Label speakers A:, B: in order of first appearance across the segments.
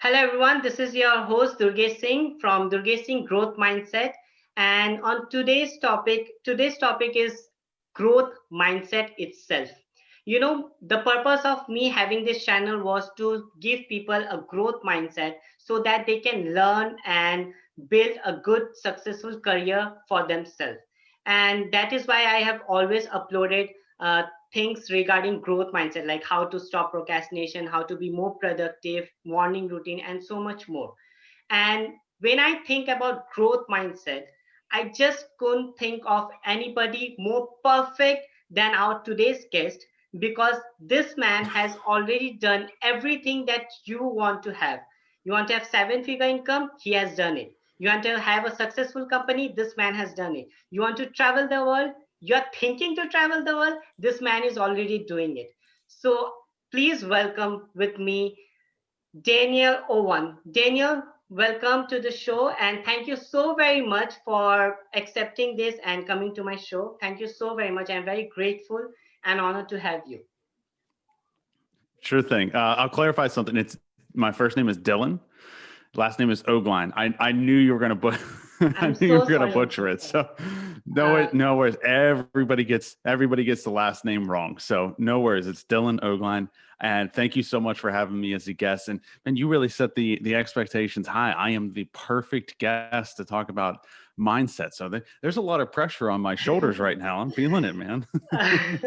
A: Hello everyone, this is your host Durgesh Singh from Durgesh Singh Growth Mindset. And on today's topic is growth mindset itself. The purpose of me having this channel was to give people a growth mindset so that they can learn and build a good, successful career for themselves. And that is why I have always uploaded things regarding growth mindset, like how to stop procrastination, how to be more productive, morning routine, and so much more. And when I think about growth mindset, I just couldn't think of anybody more perfect than our today's guest, because this man has already done everything that you want to have. You want to have seven-figure income? He has done it. You want to have a successful company? This man has done it. You want to travel the world? You're thinking to travel the world? This man is already doing it. So please welcome with me Daniel Owen. Daniel, welcome to the show, and thank you so very much for accepting this and coming to my show. Thank you so very much. I'm very grateful and honored to have you.
B: Sure thing. I'll clarify something. It's my first name is Dylan. Last name is Ogline. I knew you were going to I
A: I'm
B: knew you
A: so
B: were going to
A: sorry. I'm
B: butcher
A: so
B: it.
A: sorry.
B: So no worries. Everybody gets the last name wrong. So no worries. It's Dylan Ogline. And thank you so much for having me as a guest. And you really set the expectations high. I am the perfect guest to talk about mindset. So there's a lot of pressure on my shoulders right now. I'm feeling it, man.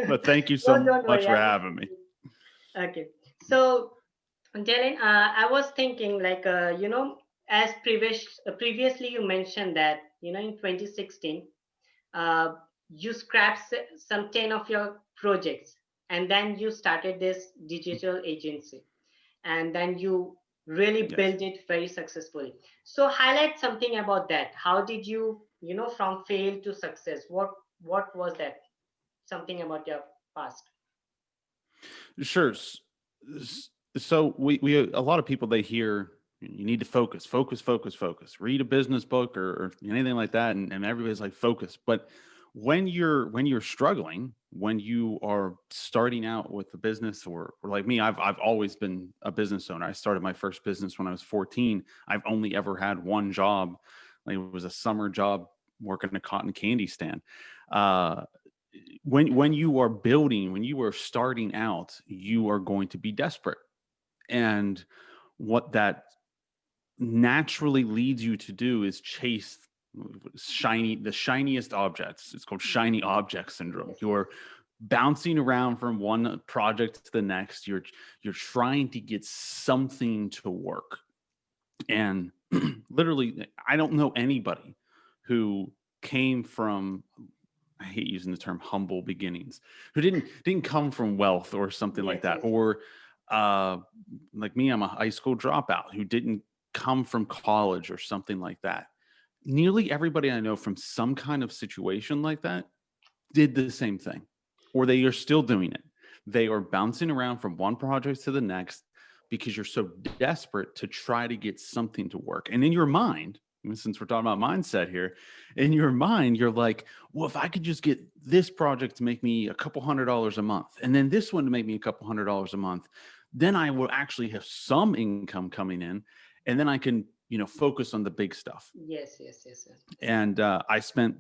B: But thank you so
A: Don't
B: much
A: worry.
B: for having me.
A: Okay. So, Dylan, I was thinking, like, as previously you mentioned that, in 2016, uh, you scrapped some 10 of your projects, and then you started this digital agency, and then you really
B: Yes.
A: built it very successfully. So highlight something about that. How did you, from fail to success? What was that? Something about your past.
B: Sure. So we a lot of people, they hear you need to focus, read a business book or anything like that, and everybody's like focus. But when you're struggling, when you are starting out with a business, or like me, I've always been a business owner. I started my first business when I was 14. I've only ever had one job. Like, it was a summer job working a cotton candy stand. Uh, when you are building, when you are starting out, you are going to be desperate. And what that naturally leads you to do is chase the shiniest objects. It's called shiny object syndrome.
A: Yes, yes.
B: You're bouncing around from one project to the next. You're trying to get something to work. And literally, I don't know anybody who came from, I hate using the term humble beginnings, who didn't come from wealth or something like
A: Yes,
B: that,
A: yes.
B: or uh, like me, I'm a high school dropout who didn't come from college or something like that. Nearly everybody I know from some kind of situation like that did the same thing, or they are still doing it. They are bouncing around from one project to the next because you're so desperate to try to get something to work. And in your mind, since we're talking about mindset here, in your mind, you're like, well, if I could just get this project to make me a couple $100s a month, and then this one to make me a couple $100s a month, then I will actually have some income coming in, and then I can, focus on the big stuff.
A: Yes, yes, yes, yes.
B: And I spent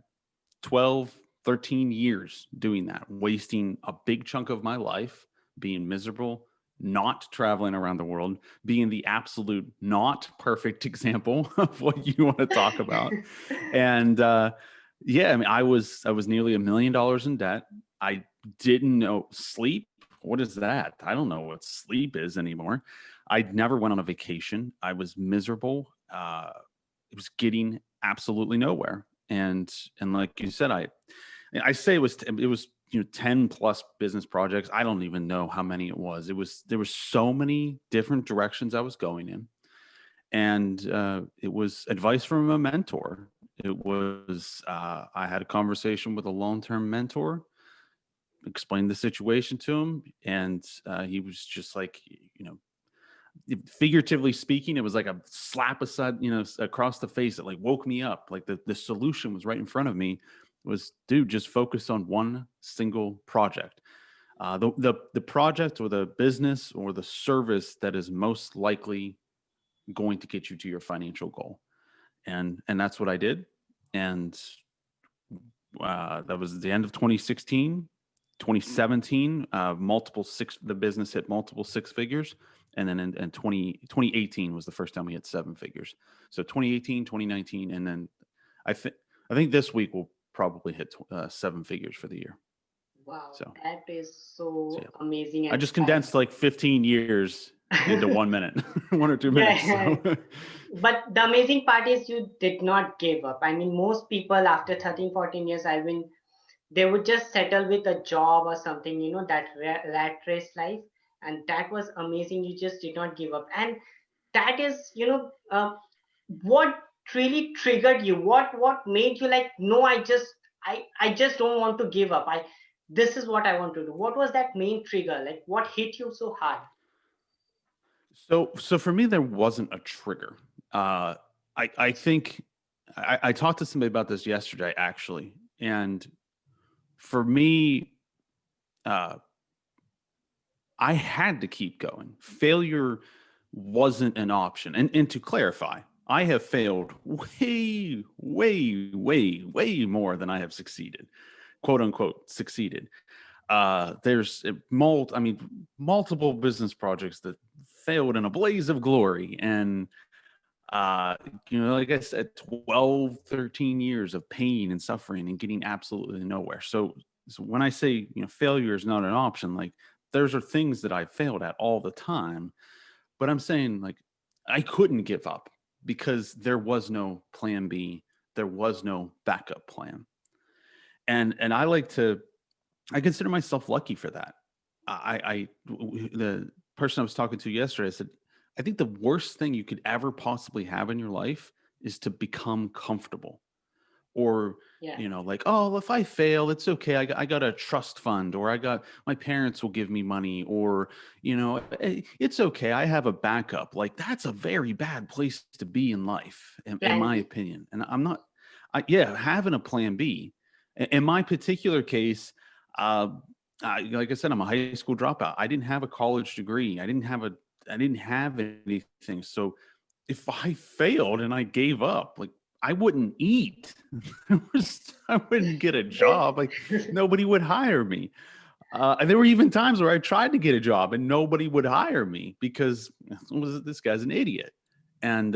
B: 12, 13 years doing that, wasting a big chunk of my life being miserable, not traveling around the world, being the absolute not perfect example of what you want to talk about. And yeah, I mean, I was nearly $1 million in debt. I didn't know sleep. What is that? I don't know what sleep is anymore. I never went on a vacation. I was miserable. It was getting absolutely nowhere. And like you said, I say it was 10 plus business projects. I don't even know how many it was. There were so many different directions I was going in. And it was advice from a mentor. It was I had a conversation with a long-term mentor, explained the situation to him, and he was just like, figuratively speaking, it was like a slap aside, across the face that like woke me up. Like the solution was right in front of me. Was, dude, just focus on one single project. The project or the business or the service that is most likely going to get you to your financial goal. And that's what I did. And that was the end of 2016. 2017, the business hit multiple six figures. And then in 2018 was the first time we hit seven figures. So 2018, 2019, and then I think this week we'll probably hit seven figures for the year.
A: Wow,
B: So
A: that is
B: so
A: so
B: yeah.
A: amazing
B: I
A: and
B: just
A: inspiring.
B: condensed like 15 years into 1 minute, 1 or 2 minutes.
A: Yeah,
B: So
A: but the amazing part is you did not give up. I mean, most people after 13, 14 years, I mean, they would just settle with a job or something, that rat race life. And that was amazing. You just did not give up. And that is, what really triggered you? What made you like, no, I just don't want to give up. This is what I want to do. What was that main trigger? Like what hit you so hard?
B: so for me, there wasn't a trigger. I think I talked to somebody about this yesterday, actually. And for me, uh, I had to keep going. Failure wasn't an option. And to clarify, I have failed way, way, way, way more than I have succeeded, quote unquote, succeeded. There's multiple business projects that failed in a blaze of glory. And, like I said, 12, 13 years of pain and suffering and getting absolutely nowhere. So when I say, failure is not an option, like those are things that I failed at all the time. But I'm saying like I couldn't give up because there was no plan B. There was no backup plan. And I consider myself lucky for that. The person I was talking to yesterday, I said, I think the worst thing you could ever possibly have in your life is to become comfortable. Or,
A: Yeah,
B: like, oh, if I fail, it's okay. I got a trust fund, or I got my parents will give me money, or, it's okay. I have a backup. Like, that's a very bad place to be in life, in
A: plan
B: my
A: B.
B: opinion. And I'm not, yeah, having a plan B. In my particular case, uh, like I said, I'm a high school dropout. I didn't have a college degree. I didn't have anything. So if I failed and I gave up, like I wouldn't eat. I wouldn't get a job. Like nobody would hire me. And there were even times where I tried to get a job and nobody would hire me because this guy's an idiot. And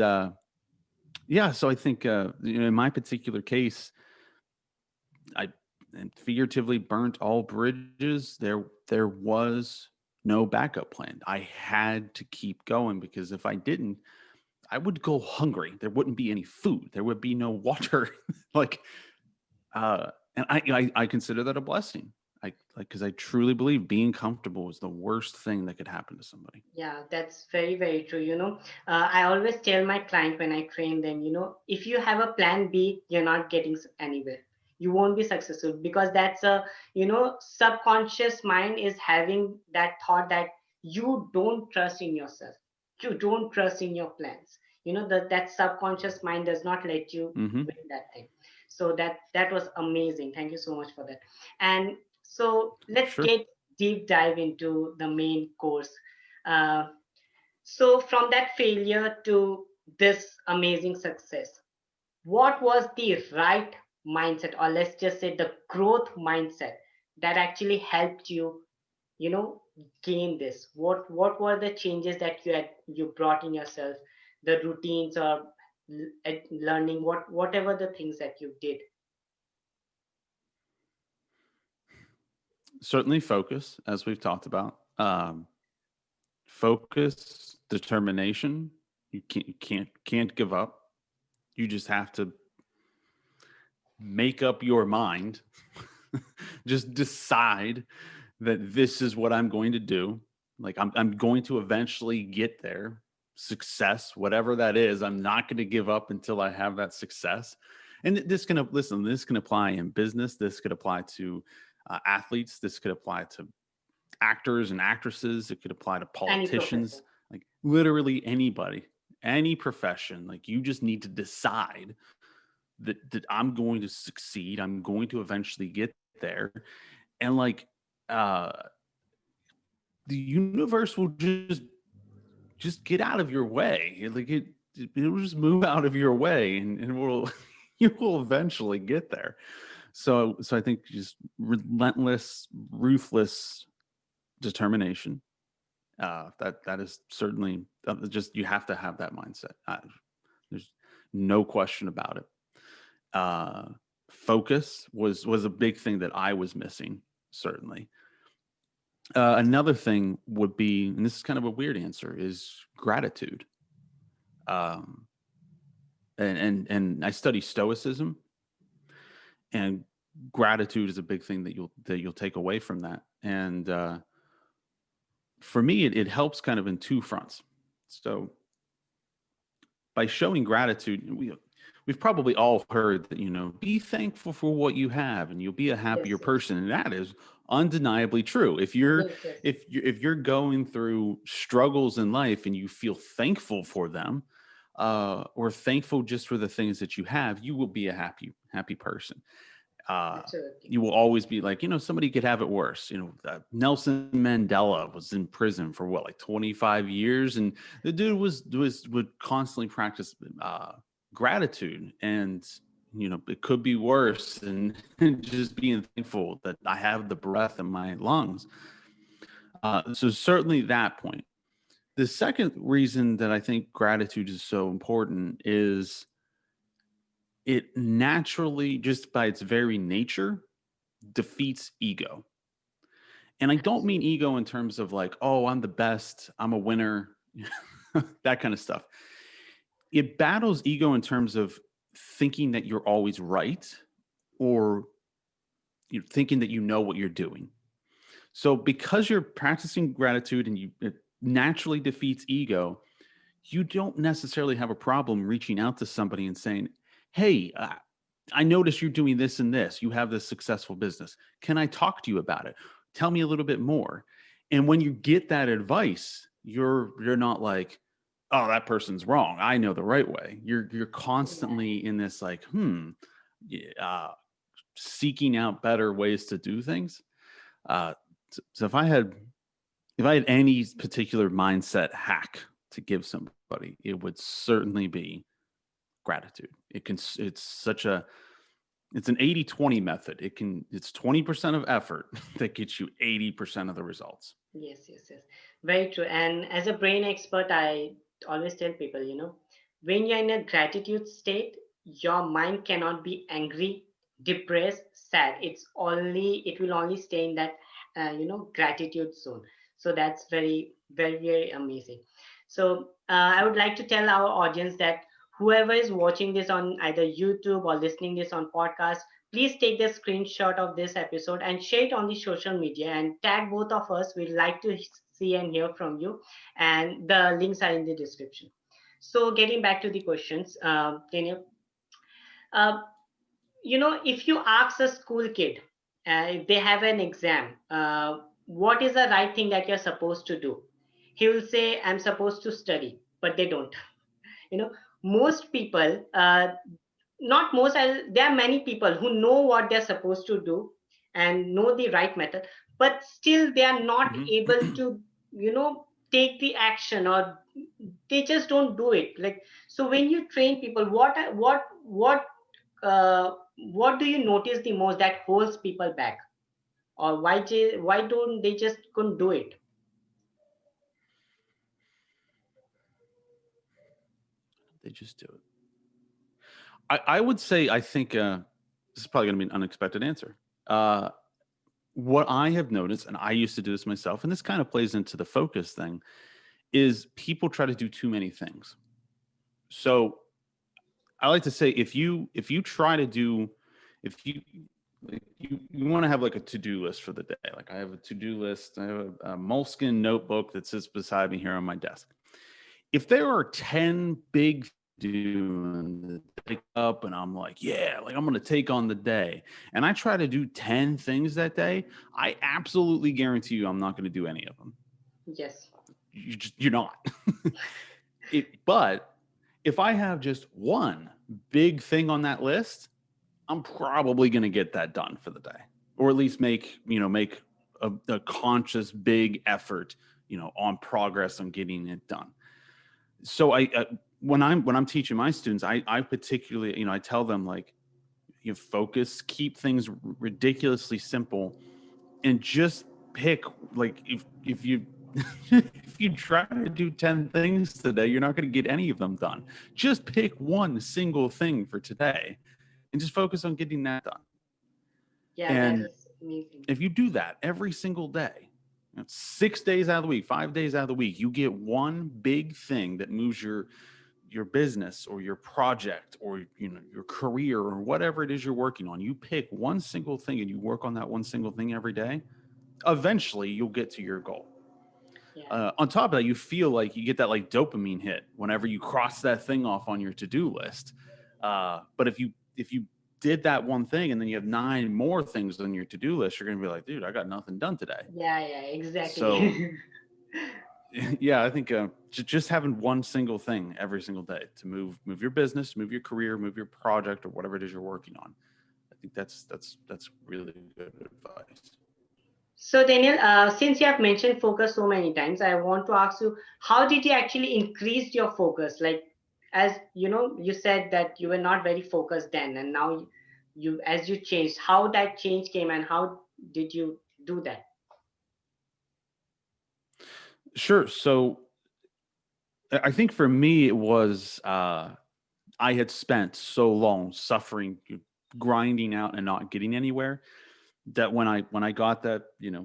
B: yeah, so I think in my particular case, I and figuratively burnt all bridges. There was no backup plan. I had to keep going because if I didn't, I would go hungry. There wouldn't be any food. There would be no water. like, and I consider that a blessing. Because I truly believe being comfortable is the worst thing that could happen to somebody.
A: Yeah, that's very, very true. I always tell my client when I train them, if you have a plan B, you're not getting anywhere. You won't be successful because that's subconscious mind is having that thought that you don't trust in yourself. You don't trust in your plans. That subconscious mind does not let you
B: Mm-hmm.
A: win that thing. So that was amazing. Thank you so much for that. And so let's
B: Sure.
A: get deep dive into the main course. uh, so from that failure to this amazing success, what was the right mindset, or let's just say the growth mindset that actually helped you, you know, gain this? What were the changes that you brought in yourself, the routines or learning, whatever the things that you did?
B: Certainly focus, as we've talked about. Focus, determination. You can't give up. You just have to make up your mind. Just decide that this is what I'm going to do. Like I'm going to eventually get there. Success, whatever that is, I'm not going to give up until I have that success. And this can this can apply in business. This could apply to athletes. This could apply to actors and actresses. It could apply to
A: Any profession.
B: politicians, like literally anybody, any profession. Like you just need to decide that I'm going to succeed. I'm going to eventually get there. And like uh the universe will just just get out of your way. Like it'll just move out of your way, and we'll you will eventually get there. So I think just relentless, ruthless determination. That is certainly just, you have to have that mindset. There's no question about it. Focus was a big thing that I was missing, certainly. Another thing would be, and this is kind of a weird answer, is gratitude. Um, and I study Stoicism, and gratitude is a big thing that you'll take away from that. And for me, it helps kind of in two fronts. So by showing gratitude, we've probably all heard that, be thankful for what you have and you'll be a happier
A: Yes, yes,
B: person. And that is undeniably true. If you're
A: yes, yes.
B: if you're going through struggles in life and you feel thankful for them, or thankful just for the things that you have, you will be a happy person. uh,
A: Absolutely.
B: you will always be like, somebody could have it worse. Nelson Mandela was in prison for what, like 25 years, and the dude would constantly practice gratitude, and it could be worse, and just being thankful that I have the breath in my lungs. So certainly that point. The second reason that I think gratitude is so important is it naturally, just by its very nature, defeats ego. And I don't mean
A: Absolutely.
B: ego in terms of like, oh, I'm the best, I'm a winner, that kind of stuff. It battles ego in terms of thinking that you're always right, or thinking that you know what you're doing. So because you're practicing gratitude and it naturally defeats ego, you don't necessarily have a problem reaching out to somebody and saying, hey, I noticed you're doing this and this. You have this successful business. Can I talk to you about it? Tell me a little bit more. And when you get that advice, you're not like, oh, that person's wrong. I know the right way. You're
A: Yeah.
B: constantly in this like, uh, seeking out better ways to do things. Uh, so if I had any particular mindset hack to give somebody, it would certainly be gratitude. It's an 80-20 method. It's 20% of effort that gets you 80% of the results.
A: Yes, yes, yes. Very true. And as a brain expert, I always tell people, when you're in a gratitude state, your mind cannot be angry, depressed, sad. It will only stay in that, gratitude zone. So that's very, very, very amazing. So I would like to tell our audience that whoever is watching this on either YouTube or listening this on podcast, please take the screenshot of this episode and share it on the social media and tag both of us. We'd like to see and hear from you. And the links are in the description. So, getting back to the questions, Daniel, uh, if you ask a school kid, if they have an exam, what is the right thing that you're supposed to do? He will say, I'm supposed to study, but they don't. You know, most people, not most, there are many people who know what they're supposed to do and know the right method, but still they are not able
B: Mhm.
A: to take the action, or they just don't do it. Like, so when you train people, what do you notice the most that holds people back, or why don't they just couldn't do it?
B: They just do it. I would say, I think this is probably going to be an unexpected answer. What I have noticed, and I used to do this myself, and this kind of plays into the focus thing, is people try to do too many things. So I like to say, if you try to do, if you like, you want to have like a to-do list for the day. Like I have a to-do list. I have a moleskin notebook that sits beside me here on my desk. If there are 10 big doing pick up and I'm like, yeah, like I'm going to take on the day, and I try to do 10 things that day, I absolutely guarantee you I'm not going to do any of them.
A: Yes.
B: You're not. But if I have just one big thing on that list, I'm probably going to get that done for the day, or at least make a conscious big effort, on progress on getting it done. So when I'm teaching my students, I particularly, I tell them, like, you focus, keep things ridiculously simple, and just pick, like, if you if you try to do 10 things today, you're not going to get any of them done. Just pick one single thing for today and just focus on getting that done.
A: Yeah, that
B: And
A: is amazing.
B: if you do that every single day, 6 days out of the week, 5 days out of the week, you get one big thing that moves your business or your project or your career or whatever it is you're working on. You pick one single thing and you work on that one single thing every day. Eventually, you'll get to your goal.
A: Yeah.
B: On top of that, you feel like you get that, like, dopamine hit whenever you cross that thing off on your to-do list. But if you did that one thing and then you have 9 more things on your to-do list, you're going to be like, dude, I got nothing done today.
A: Yeah,
B: So
A: exactly.
B: yeah, I think just having one single thing every single day to move your business, move your career, move your project, or whatever it is you're working on. I think that's really good advice.
A: So, Daniel, since you have mentioned focus so many times, I want to ask you, how did you actually increase your focus? Like, as you know, you said that you were not very focused then, and now as you changed, how that change came, and how did you do that?
B: Sure. So I think for me it was I had spent so long suffering, grinding out and not getting anywhere, that when I got that,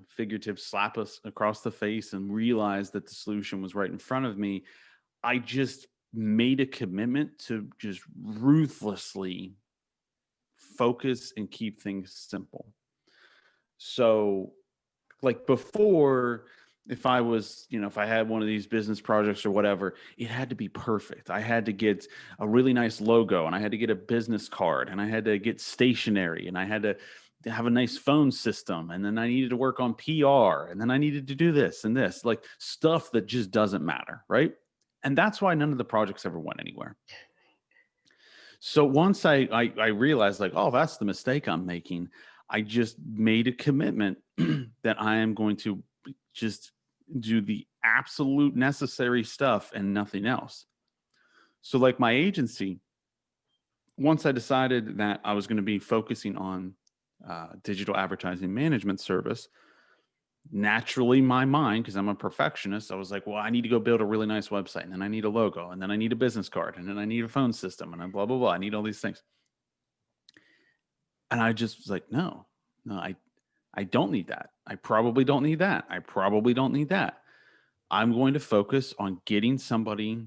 B: figurative slap us across the face and realized that the solution was right in front of me, I just made a commitment to just ruthlessly focus and keep things simple. So, like, before, if I was, if I had one of these business projects or whatever, it had to be perfect. I had to get a really nice logo, and I had to get a business card, and I had to get stationery, and I had to have a nice phone system, and then I needed to work on PR, and then I needed to do this and this, like, stuff that just doesn't matter, right? And that's why none of the projects ever went anywhere. So once I realized, like, oh, that's the mistake I'm making, I just made a commitment that I am going to just do the absolute necessary stuff and nothing else. So, like, my agency, once I decided that I was going to be focusing on digital advertising management service, naturally my mind, because I'm a perfectionist, I was like, well, I need to go build a really nice website, and then I need a logo, and then I need a business card, and then I need a phone system, and then blah blah blah, I need all these things. And I just was like, no, I don't need that. I probably don't need that. I probably don't need that. I'm going to focus on getting somebody.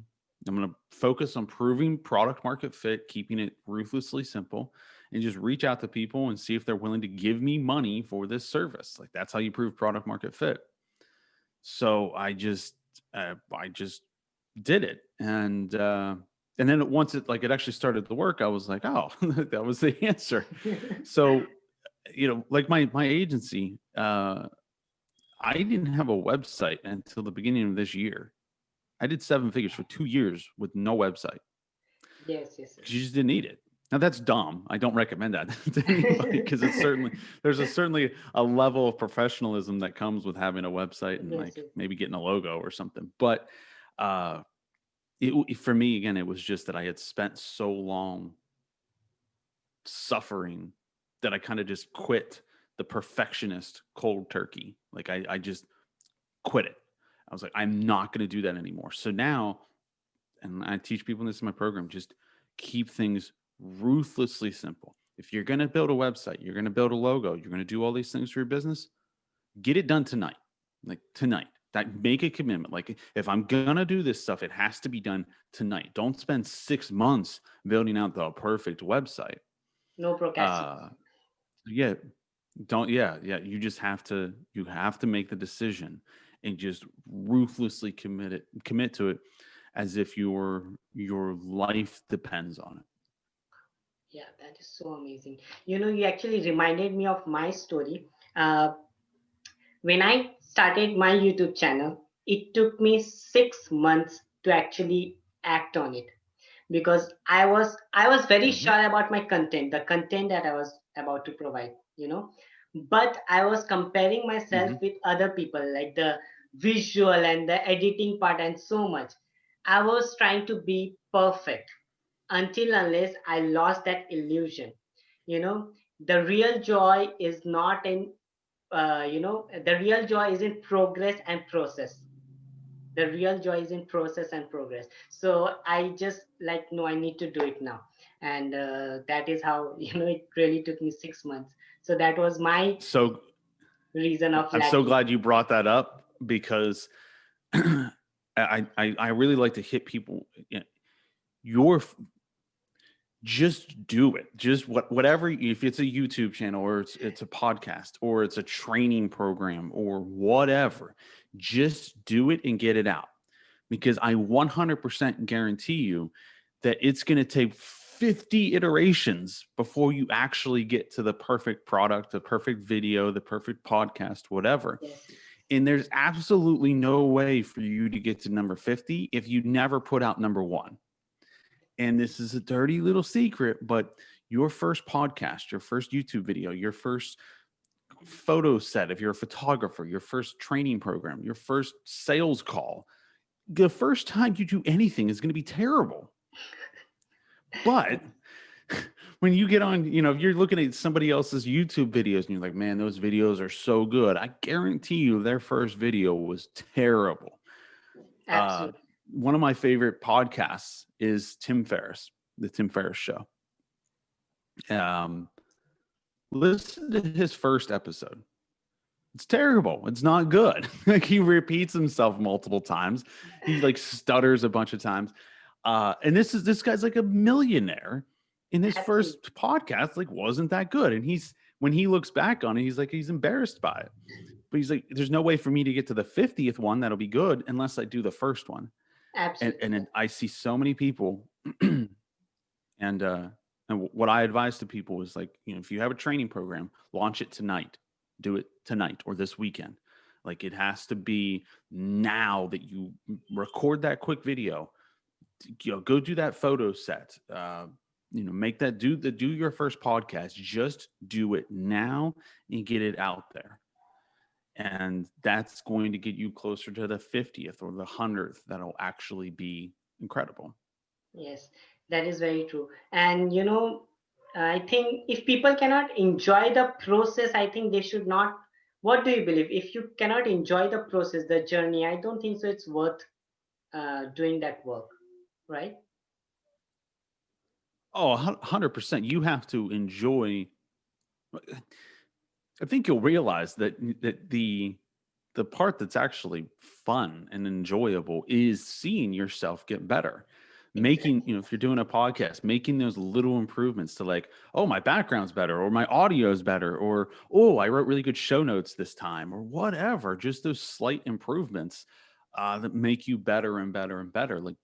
B: I'm going to focus on proving product market fit, keeping it ruthlessly simple, and just reach out to people and see if they're willing to give me money for this service. Like, that's how you prove product market fit. So I just did it, and then once it actually started to work, I was like, oh, that was the answer. So, like, my agency, I didn't have a website until the beginning of this year. I did 7 figures for 2 years with no website
A: Yes, yes,
B: because you just didn't need it. Now, that's dumb. I don't recommend that to anybody, because there's certainly a level of professionalism that comes with having a website and,
A: yes,
B: like,
A: yes.
B: maybe getting a logo or something. But uh, for me, again, it was just that I had spent so long suffering that I kind of just quit the perfectionist cold turkey. Like, I just quit it. I was like, I'm not going to do that anymore. So now, and I teach people this in my program, just keep things ruthlessly simple. If you're going to build a website, you're going to build a logo, you're going to do all these things for your business, get it done tonight. Like, tonight. That, make a commitment. Like, if I'm going to do this stuff, it has to be done tonight. Don't spend 6 months building out the perfect website.
A: No procrastination.
B: Uh, yeah, don't yeah, you have to make the decision and just ruthlessly commit to it, as if your life depends on it.
A: Yeah, that is so amazing. You actually reminded me of my story. Uh, when I started my YouTube channel, it took me 6 months to actually act on it, because I was very
B: Hmm.
A: sure about my content, the content that I was about to provide. But I was comparing myself
B: Hmm.
A: with other people, like the visual and the editing part and so much. I was trying to be perfect until unless I lost that illusion. You know, the real joy is not in, the real joy is in progress and process. The real joy is in process and progress. So I just like, no, I need to do it now. And that is how, it really took me 6 months. So that was my
B: So
A: reason of
B: I'm so
A: lacking.
B: glad you brought that up because I really like to hit people. Your just do it. Just whatever. If it's a YouTube channel or it's a podcast or it's a training program or whatever, just do it and get it out. Because I 100% guarantee you that it's going to take 50 iterations before you actually get to the perfect product, the perfect video, the perfect podcast, whatever.
A: Yes.
B: And there's absolutely no way for you to get to number 50 if you never put out number one. And this is a dirty little secret, but your first podcast, your first YouTube video, your first photo set, if you're a photographer, your first training program, your first sales call, the first time you do anything is going to be terrible. But when you get on, if you're looking at somebody else's YouTube videos and you're like, man, those videos are so good, I guarantee you their first video was terrible. Uh,
A: Absolutely.
B: one of my favorite podcasts is Tim Ferriss, the Tim Ferriss Show. Um, Listen to his first episode. It's terrible. It's not good. Like he repeats himself multiple times. He like stutters a bunch of times. And this guy's like a millionaire. And his
A: Absolutely.
B: first podcast like wasn't that good. And when he looks back on it, he's embarrassed by it. But he's like, there's no way for me to get to the 50th one that'll be good unless I do the first one. And
A: Absolutely.
B: then I see so many people and what I advise to people is like, if you have a training program, launch it tonight, do it tonight or this weekend. Like it has to be now that you record that quick video, go do that photo set, make that, do your first podcast, just do it now and get it out there. And that's going to get you closer to the 50th or the 100th. That'll actually be incredible.
A: Yes, that is very true. And I think if people cannot enjoy the process, I think they should not. What do you believe? If you cannot enjoy the process, the journey, I don't think so. It's worth doing that work, right?
B: Oh, 100%. You have to enjoy. I think you'll realize that the part that's actually fun and enjoyable is seeing yourself get better. Making,
A: Exactly.
B: if you're doing a podcast, making those little improvements to like, oh, my background's better, or my audio is better, or oh, I wrote really good show notes this time, or whatever. Just those slight improvements that make you better and better and better. Like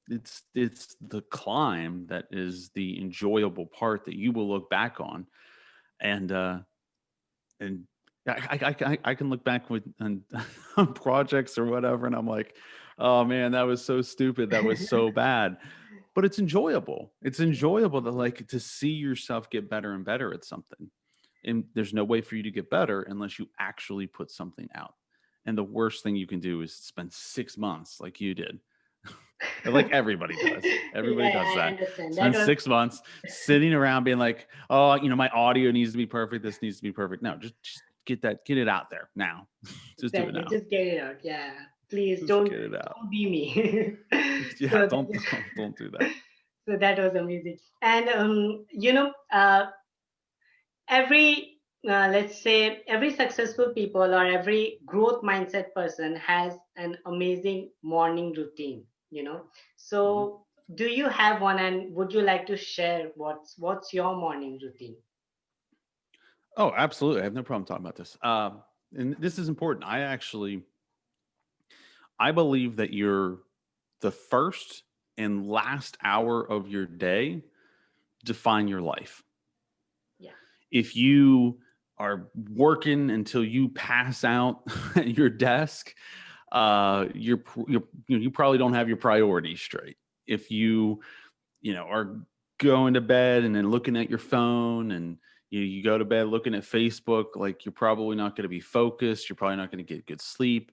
B: it's the climb that is the enjoyable part that you will look back on, and and I can look back on projects or whatever, and I'm like, oh man, that was so stupid, that was so bad. But it's enjoyable. It's enjoyable to like to see yourself get better and better at something. And there's no way for you to get better unless you actually put something out. And the worst thing you can do is spend 6 months like you did. Like everybody does. Everybody
A: Yeah,
B: does
A: I
B: that.
A: understand. That
B: Spend
A: was
B: 6 months sitting around being like, oh, my audio needs to be perfect. This needs to be perfect. No, just get it out there now. Just do it
A: exactly.
B: now.
A: Just get it out. Yeah. Please
B: Just
A: don't
B: get it out.
A: don't be me.
B: Yeah,
A: So that
B: don't
A: is,
B: don't do that.
A: so that was amazing. And every let's say every successful people or every growth mindset person has an amazing morning routine.
B: Mhm.
A: So do you have one, and would you like to share what's your morning routine?
B: Oh, absolutely. I have no problem talking about this. And this is important. I believe that the first and last hour of your day define your life.
A: Yeah.
B: If you are working until you pass out at your desk, you probably don't have your priorities straight. If are going to bed and then looking at your phone and you go to bed looking at Facebook, like you're probably not going to be focused. You're probably not going to get good sleep.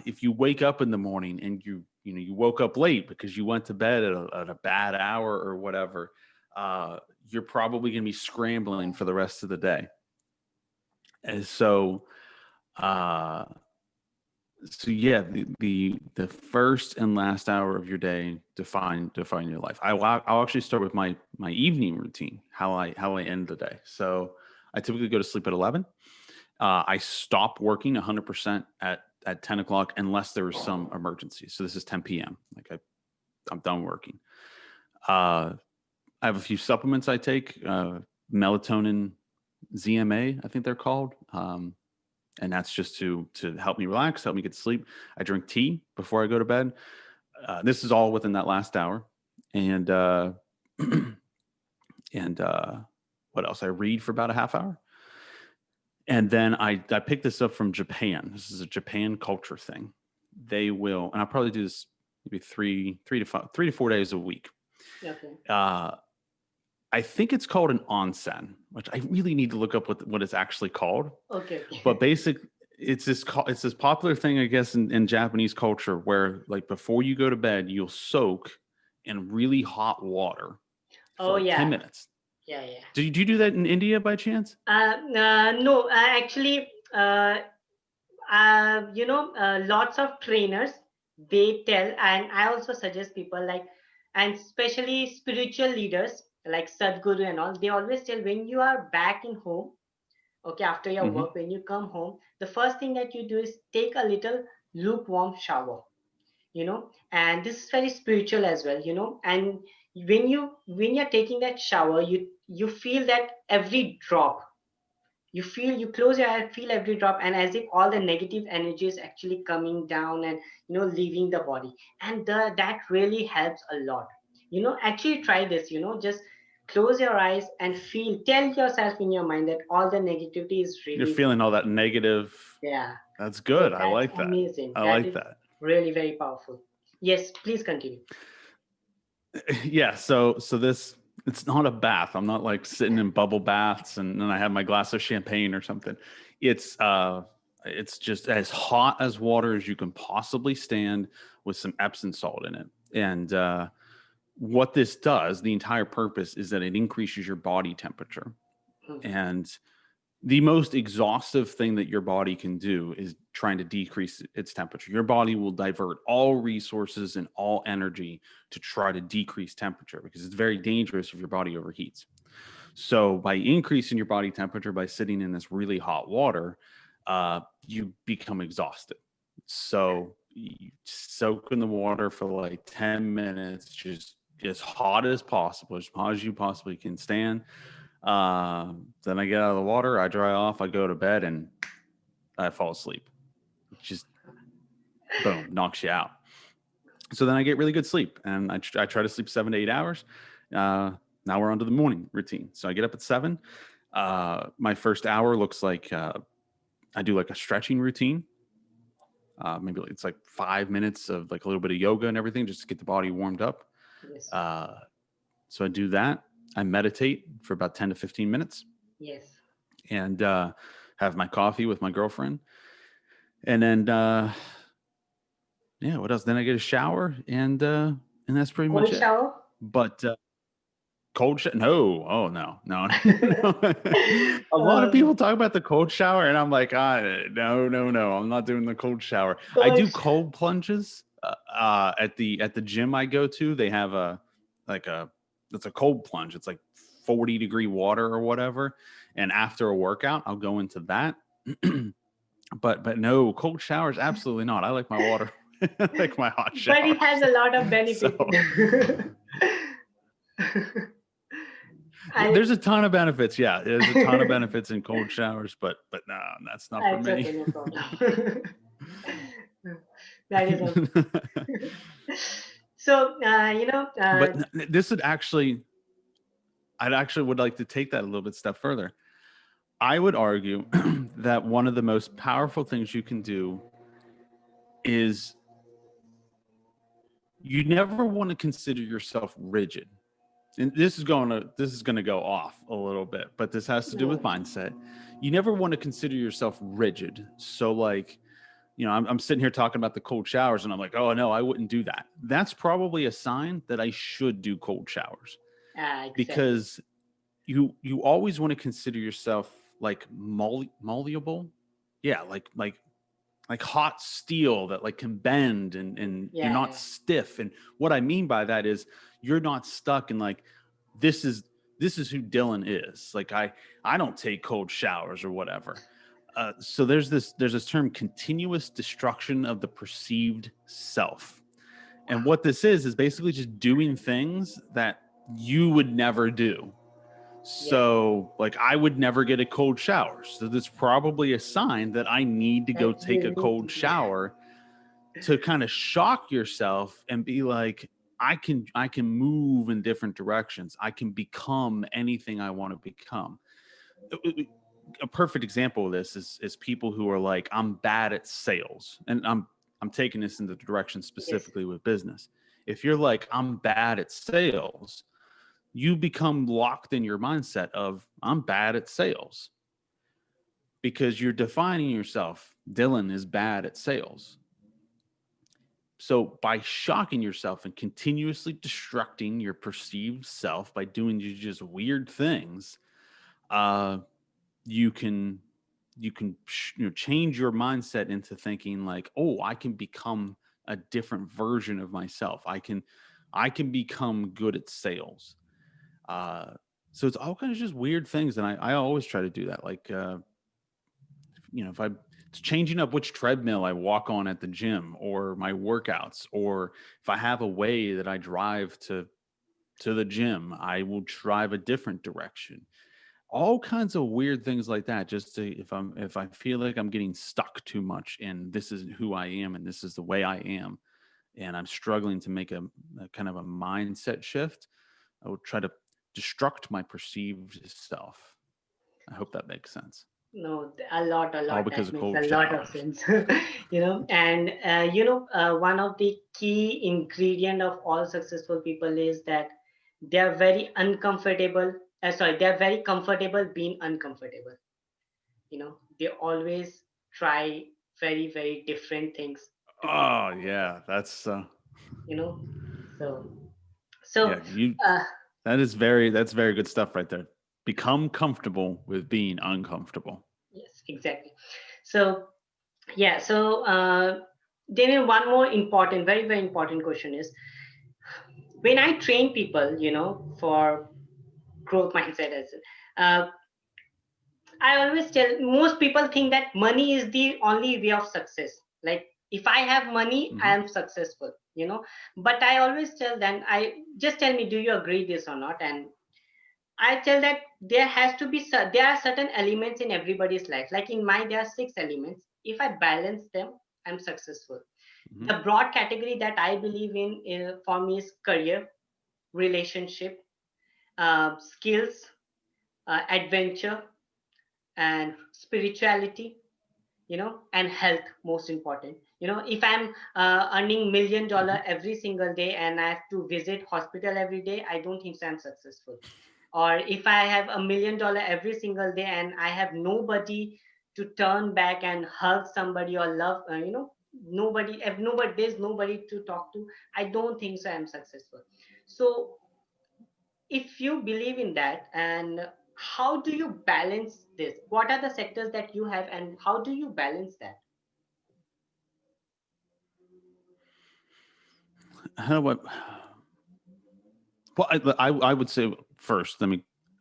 B: If you wake up in the morning and you woke up late because you went to bed at a bad hour or whatever, you're probably going to be scrambling for the rest of the day. And uh, so yeah, the first and last hour of your day define your life. I'll actually start with my evening routine, how I end the day. So I typically go to sleep at 11. I stop working 100% at 10 o'clock unless there is some emergency. So this is 10 p.m. Like I'm done working. I have a few supplements I take, melatonin, ZMA, I think they're called. And that's just to help me relax, help me get to sleep. I drink tea before I go to bed. This is all within that last hour. And and what else? I read for about a half hour. And then I picked this up from Japan. This is a Japan culture thing. They will, and I'll probably do this maybe 3 to 4 days a week.
A: Okay.
B: I think it's called an onsen, which I really need to look up what it's actually called.
A: Okay.
B: But it's this popular thing, I guess, in Japanese culture where, like, before you go to bed, you'll soak in really hot water for like 10 minutes.
A: Yeah.
B: Do you do that in India by chance?
A: No, actually, lots of trainers, they tell, and I also suggest people like, and especially spiritual leaders like Sadhguru and all, they always tell when you are back in home, okay, after your
B: Mm-hmm.
A: work, when you come home, the first thing that you do is take a little lukewarm shower, and this is very spiritual as well, and when you're taking that shower, you feel that every drop, you close your eye, feel every drop, and as if all the negative energy is actually coming down and leaving the body, and that really helps a lot. Actually try this, just close your eyes and tell yourself in your mind that all the negativity is
B: You're
A: really,
B: feeling all that negative.
A: yeah.
B: That's
A: So
B: good. I
A: that's
B: like that.
A: amazing.
B: I
A: That
B: like
A: is
B: that.
A: really very powerful. Yes, please continue.
B: Yeah. So this, it's not a bath. I'm not like sitting in bubble baths and then I have my glass of champagne or something. It's just as hot as water as you can possibly stand with some Epsom salt in it. And what this does, the entire purpose is that it increases your body temperature. And the most exhaustive thing that your body can do is trying to decrease its temperature. Your body will divert all resources and all energy to try to decrease temperature because it's very dangerous if your body overheats. So by increasing your body temperature, by sitting in this really hot water, you become exhausted. So you soak in the water for like 10 minutes, just as hot as possible, as hot as you possibly can stand. Then I get out of the water, I dry off, I go to bed, and I fall asleep. Just boom, knocks you out. So then I get really good sleep, and I try to sleep 7 to 8 hours. Now we're on to the morning routine. So I get up at 7. My first hour looks like I do like a stretching routine. Maybe it's like 5 minutes of like a little bit of yoga and everything just to get the body warmed up.
A: Yes.
B: So I do that. I meditate for about 10 to 15 minutes.
A: Yes.
B: And have my coffee with my girlfriend. And then, what else? Then I get a shower and that's pretty
A: Cold
B: much it.
A: shower?
B: But cold shower? No. Oh, no. A lot of people talk about the cold shower and I'm like, no. I'm not doing the cold shower. I do cold plunges at the gym I go to. They have it's a cold plunge. It's like 40-degree water or whatever. And after a workout, I'll go into that. But no, cold showers, absolutely not. I like my water. I like my hot shower.
A: But it has a lot of benefits.
B: There's a ton of benefits. Yeah, there's a ton of benefits in cold showers, but no, that's not for me.
A: Okay, no problem. That is so
B: but this would actually, would like to take that a little bit step further. I would argue that one of the most powerful things you can do is you never want to consider yourself rigid. And this is going to go off a little bit, but this has to do with mindset. You never want to consider yourself rigid. So like I'm sitting here talking about the cold showers and I'm like, oh no, I wouldn't do that. That's probably a sign that I should do cold showers,
A: Exactly.
B: because you always want to consider yourself like malleable. Yeah, like hot steel that like can bend, and you're
A: Yeah,
B: not
A: yeah.
B: stiff. And what I mean by that is you're not stuck in like, this is this is who Dylan is. Like I don't take cold showers or whatever. So there's this term, continuous destruction of the perceived self. And
A: Wow.
B: what this is basically just doing things that you would never do.
A: Yes.
B: So, like, I would never get a cold shower. So, that's probably a sign that I need to go
A: That
B: take
A: you
B: a
A: need
B: cold
A: to do.
B: shower to kind of shock yourself and be like, I can move in different directions. I can become anything I want to become. A perfect example of this is people who are like, I'm bad at sales. And I'm taking this in the direction
A: Yes.
B: specifically with business. If you're like, I'm bad at sales, you become locked in your mindset of, I'm bad at sales, because you're defining yourself. Dylan is bad at sales. So by shocking yourself and continuously destructing your perceived self by doing just weird things, uh, you can change your mindset into thinking like, oh, I can become a different version of myself. I can become good at sales. Uh, so it's all kind of just weird things, and I always try to do that. Like, if I it's changing up which treadmill I walk on at the gym, or my workouts, or if I have a way that I drive to the gym, I will drive a different direction. All kinds of weird things like that. Just to, if I feel like I'm getting stuck too much, and this is who I am, and this is the way I am, and I'm struggling to make a kind of a mindset shift, I will try to destruct my perceived self. I hope that makes sense.
A: No, a lot, a
B: All
A: lot.
B: because
A: That
B: of
A: makes a
B: cold
A: lot of
B: showers.
A: sense. And one of the key ingredient of all successful people is that they are very uncomfortable. Sorry, they are very comfortable being uncomfortable. They always try very, very different things to be
B: Oh
A: comfortable.
B: yeah, that's
A: You know, so
B: yeah,
A: so
B: you
A: uh,
B: that's very good stuff right there. Become comfortable with being uncomfortable.
A: yes, exactly. So yeah, so then one more important, very, very important question is, when I train people, for growth mindset as uh, I always tell, most people think that money is the only way of success. Like, if I have money, I
B: Hmm.
A: am successful. But I always tell them, I just tell me, do you agree this or not? And I tell that there has to be, there are certain elements in everybody's life. Like in my, there are six elements. If I balance them, I'm successful.
B: Hmm.
A: The broad category that I believe in, for me, is career, relationship, skills, adventure, and spirituality, and health, most important. If I'm earning $1 million
B: Hmm.
A: every single day and I have to visit hospital every day, I don't think so I'm successful. Or if I have $1 million every single day and I have nobody to turn back and hug somebody or love, nobody, if nobody, there's nobody to talk to, I don't think so I'm successful. So if you believe in that, and how do you balance this? What are the sectors that you have and how do you balance that?
B: How do I? Well, I would say first,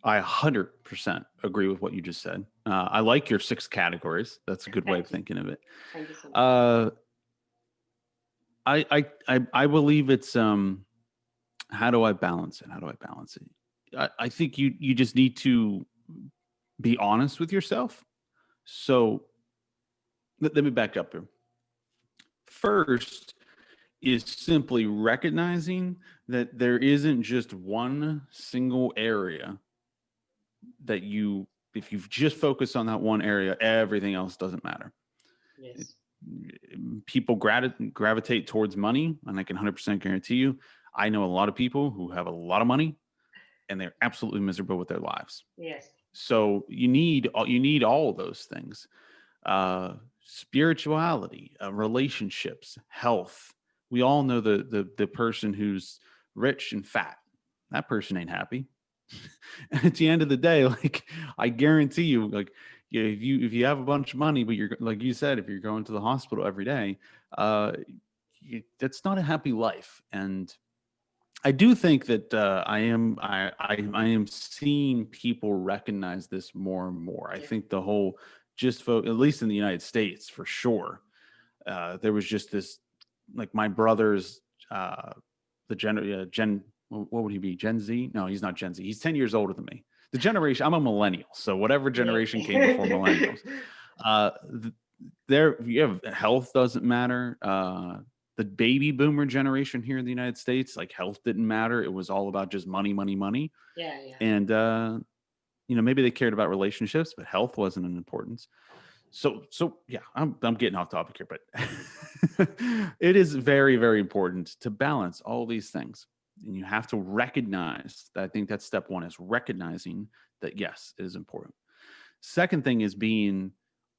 B: I 100% agree with what you just said. I like your six categories. That's a good way of
A: Thank you.
B: thinking of it.
A: Thank you so much.
B: Uh, I believe it's how do I balance it? How do I balance it? I think you just need to be honest with yourself. So let me back up here. First is simply recognizing that there isn't just one single area that if you've just focused on that one area, everything else doesn't matter. It,
A: Yes.
B: people gravitate towards money, and I can 100% guarantee you, I know a lot of people who have a lot of money and they're absolutely miserable with their lives.
A: Yes.
B: So you need all of those things. spirituality, relationships, health. We all know the person who's rich and fat. That person ain't happy. And at the end of the day, like I guarantee you, like yeah, if you have a bunch of money, but you're like you said, if you're going to the hospital every day, uh, that's not a happy life. And I do think that I am seeing people recognize this more and more. I
A: Yeah.
B: think the whole at least in the United States for sure, there was just this like my brother's the gen what would he be, Gen Z? No, he's not Gen Z. He's 10 years older than me. The generation, I'm a millennial, so whatever
A: Yeah.
B: generation came before millennials. Th- there you have health doesn't matter. The baby boomer generation here in the United States, like health didn't matter. It was all about just money, money, money.
A: Yeah, yeah.
B: And maybe they cared about relationships, but health wasn't an importance. So yeah, I'm getting off topic here, but it is very, very important to balance all these things. And you have to recognize that. I think that's step one, is recognizing that yes, it is important. Second thing is being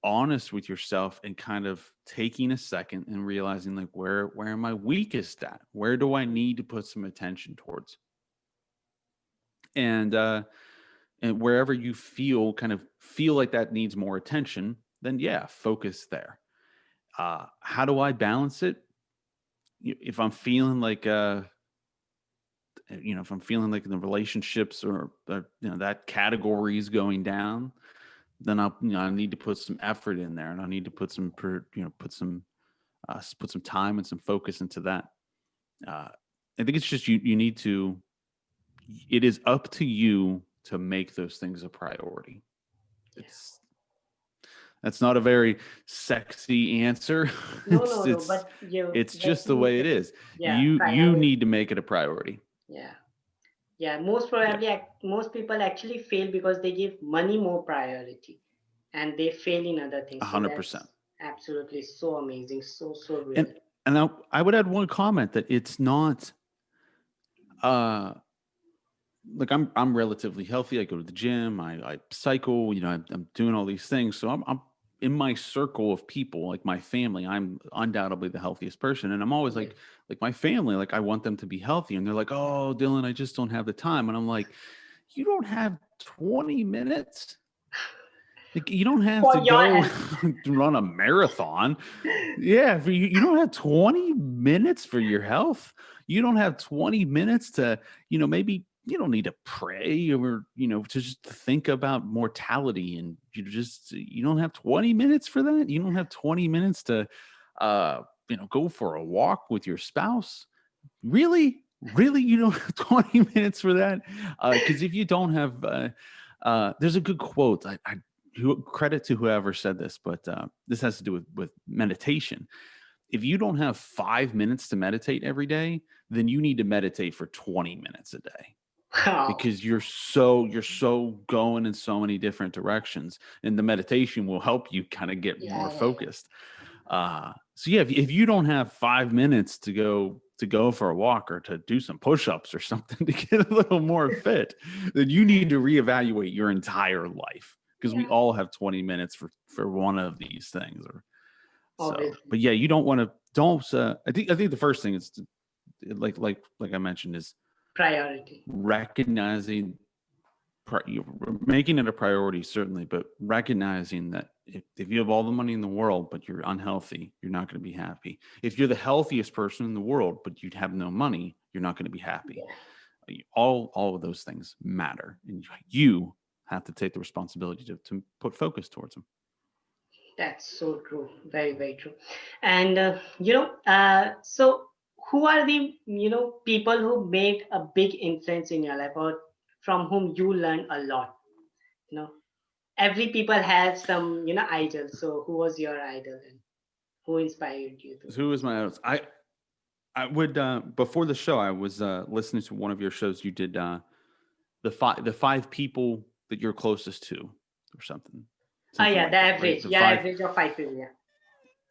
B: honest with yourself and kind of taking a second and realizing like where am I weakest at? Where do I need to put some attention towards? And wherever you feel like that needs more attention, then yeah, focus there. How do I balance it? If I'm feeling like if I'm feeling like the relationships or that category is going down, then I need to put some effort in there, and I need to put some put some time and some focus into that. I think it's just you need to. It is up to you to make those things a priority.
A: Yeah.
B: It's That's not a very sexy answer.
A: No, no, no. But
B: It's
A: like
B: just the
A: you
B: way it
A: said,
B: is.
A: yeah,
B: You
A: priority.
B: need to make it a priority.
A: Yeah. Yeah, most
B: Yep,
A: probably, most people actually fail because they give money more priority and they fail in other things. So
B: 100%.
A: that's absolutely so amazing, so
B: And
A: real.
B: I would add one comment that it's not uh like I'm relatively healthy. I go to the gym. I cycle. I'm doing all these things. So I'm in my circle of people, like my family. I'm undoubtedly the healthiest person, and I'm always
A: Yes.
B: like my family. Like I want them to be healthy, and they're like, "Oh, Dylan, I just don't have the time." And I'm like, "You don't have 20 minutes. Like you don't have
A: For
B: to
A: your
B: go
A: health.
B: run a marathon. Yeah, you don't have 20 minutes for your health. You don't have 20 minutes to, maybe you don't need to pray or, to just think about mortality, and you don't have 20 minutes for that. You don't have 20 minutes to go for a walk with your spouse. Really? Really, you don't have 20 minutes for that? Because if you don't have there's a good quote. Credit to whoever said this, but this has to do with meditation. If you don't have 5 minutes to meditate every day, then you need to meditate for 20 minutes a day,
A: Wow.
B: because you're so going in so many different directions, and the meditation will help you kind of get more
A: Yeah, yeah, yeah.
B: focused. So yeah, if you don't have 5 minutes to go for a walk or to do some push-ups or something to get a little more fit, then you need to reevaluate your entire life, because we
A: Yeah,
B: all have 20 minutes for one of these things. Or so,
A: obviously.
B: but yeah, you don't want to don't I think the first thing is to, like I mentioned, is
A: Priority.
B: recognizing making it a priority, certainly, but recognizing that if you have all the money in the world but you're unhealthy, you're not going to be happy. If you're the healthiest person in the world but you'd have no money, you're not going to be happy.
A: Yeah,
B: All of those things matter, and you have to take the responsibility to put focus towards them.
A: that's so true. Very, very true. And so who are the people who made a big influence in your life, or from whom you learned a lot? You know, every people has some idol. So who was your idol and who inspired you to?
B: Who is my idol? I would before the show I was listening to one of your shows. You did the five people that you're closest to, or
A: Oh
B: something
A: yeah, the
B: like that, right?
A: average.
B: The
A: Yeah,
B: five.
A: average of 5 people. Yeah.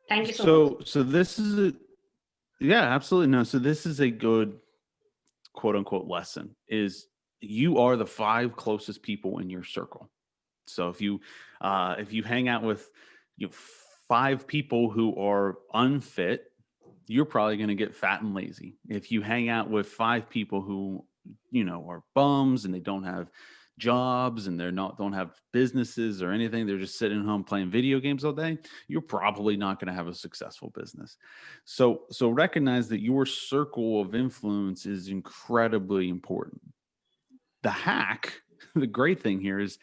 A: Thank you so much.
B: So this is yeah, absolutely. No, so this is a good quote unquote lesson, is you are the five closest people in your circle. So if you hang out with 5 people who are unfit, you're probably going to get fat and lazy. If you hang out with 5 people who, are bums and they don't have jobs and don't have businesses or anything, they're just sitting home playing video games all day, you're probably not going to have a successful business. So recognize that your circle of influence is incredibly important. The hack, the great thing here is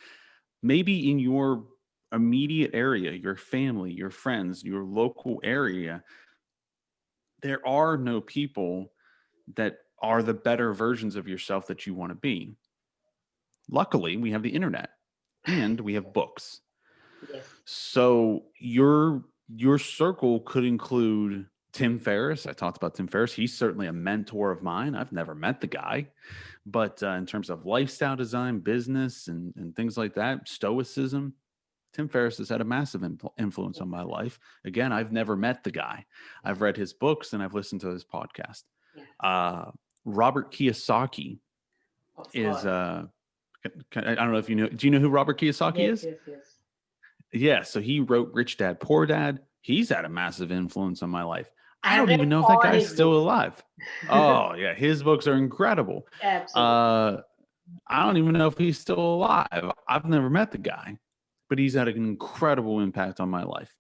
B: maybe in your immediate area, your family, your friends, your local area, there are no people that are the better versions of yourself that you want to be. Luckily, we have the internet and we have books.
A: Yes.
B: So your circle could include Tim Ferriss. I talked about Tim Ferriss. He's certainly a mentor of mine. I've never met the guy, but in terms of lifestyle design, business, and things like that, Stoicism, Tim Ferriss has had a massive influence on my life. Again, I've never met the guy. I've read his books and I've listened to his podcast.
A: Yeah.
B: Robert Kiyosaki
A: Of
B: is,
A: course.
B: I don't know if you know, do you know who Robert Kiyosaki
A: Yes,
B: is?
A: yes, yes.
B: Yeah. So he wrote Rich Dad, Poor Dad. He's had a massive influence on my life.
A: I
B: I
A: have
B: don't
A: read
B: even know if that
A: all
B: guy's
A: his
B: still
A: books.
B: alive. Oh yeah. His books are incredible.
A: Absolutely.
B: I don't even know if he's still alive. I've never met the guy, but he's had an incredible impact on my life.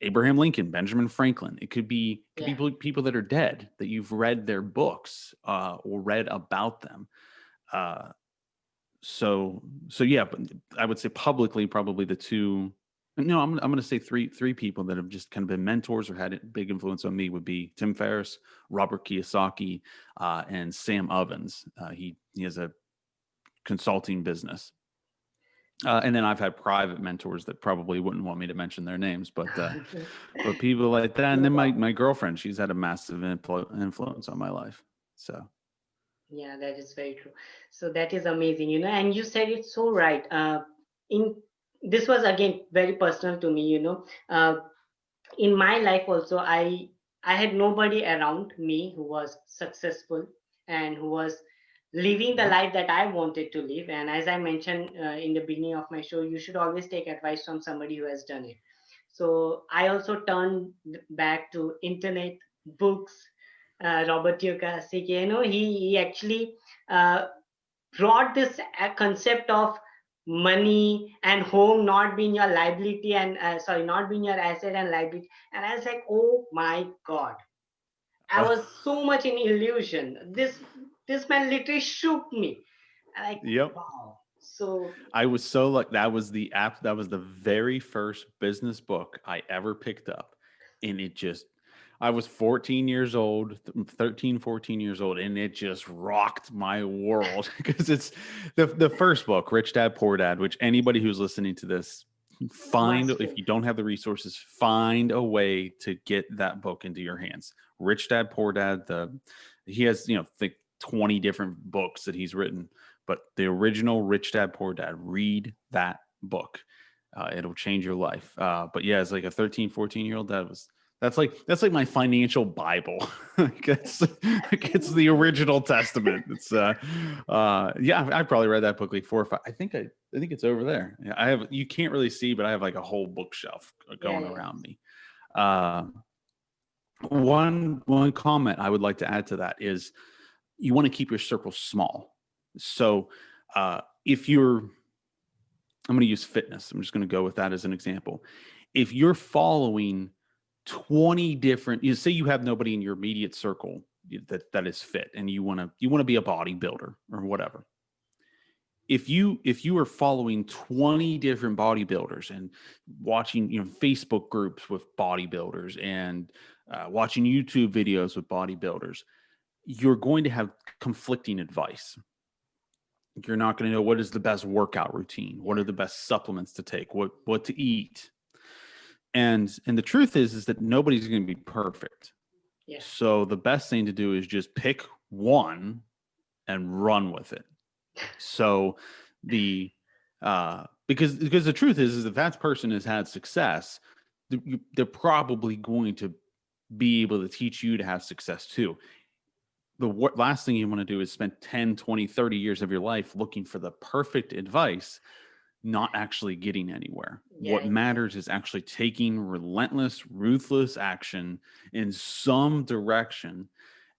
B: Abraham Lincoln, Benjamin Franklin. It could be
A: Yeah.
B: people that are dead that you've read their books or read about them. So yeah, but I would say publicly probably the two. No, I'm going to say three people that have just kind of been mentors or had a big influence on me would be Tim Ferriss, Robert Kiyosaki, and Sam Ovens. He has a consulting business. And then I've had private mentors that probably wouldn't want me to mention their names, but people like that. And
A: No
B: then
A: problem.
B: my girlfriend, she's had a massive influence on my life. So
A: Yeah, that is very true. So that is amazing, and you said it so right. In This was again very personal to me, in my life also, I had nobody around me who was successful and who was living the life that I wanted to live. And as I mentioned in the beginning of my show, you should always take advice from somebody who has done it. So I also turned back to internet, books. Robert Kiyosaki, he actually uh, brought this concept of money and home not being your liability and not being your asset and liability. And I was like, oh my god, I was so much in illusion. This man literally shook me. Like,
B: yep.
A: wow. So
B: I was so like that was the very first business book I ever picked up. And I was 14 years old, 13, 14 years old, and it just rocked my world because it's the first book, Rich Dad, Poor Dad, which anybody who's listening to this,
A: must
B: if
A: have.
B: you don't have the resources, find a way to get that book into your hands. Rich Dad, Poor Dad, he has, think 20 different books that he's written, but the original Rich Dad, Poor Dad, read that book. It'll change your life. But yeah, as like a 13, 14-year-old, that's like my financial Bible. It's the original testament. It's yeah, I probably read that book like 4 or 5. I think it's over there. Yeah, you can't really see, but I have like a whole bookshelf
A: Yeah,
B: going
A: yeah.
B: around me. One comment I would like to add to that is you want to keep your circle small. So if I'm going to use fitness. I'm just going to go with that as an example. If you're following 20 different, say you have nobody in your immediate circle that is fit and you want to be a bodybuilder or whatever. If you are following 20 different bodybuilders and watching, Facebook groups with bodybuilders and watching YouTube videos with bodybuilders, you're going to have conflicting advice. You're not going to know what is the best workout routine, what are the best supplements to take, what to eat. And the truth is that nobody's going to be perfect.
A: Yeah.
B: So the best thing to do is just pick one and run with it. So because the truth is if that person has had success, they're probably going to be able to teach you to have success too. The last thing you want to do is spend 10, 20, 30 years of your life looking for the perfect advice not actually getting anywhere.
A: Yeah,
B: What matters is actually taking relentless, ruthless action in some direction,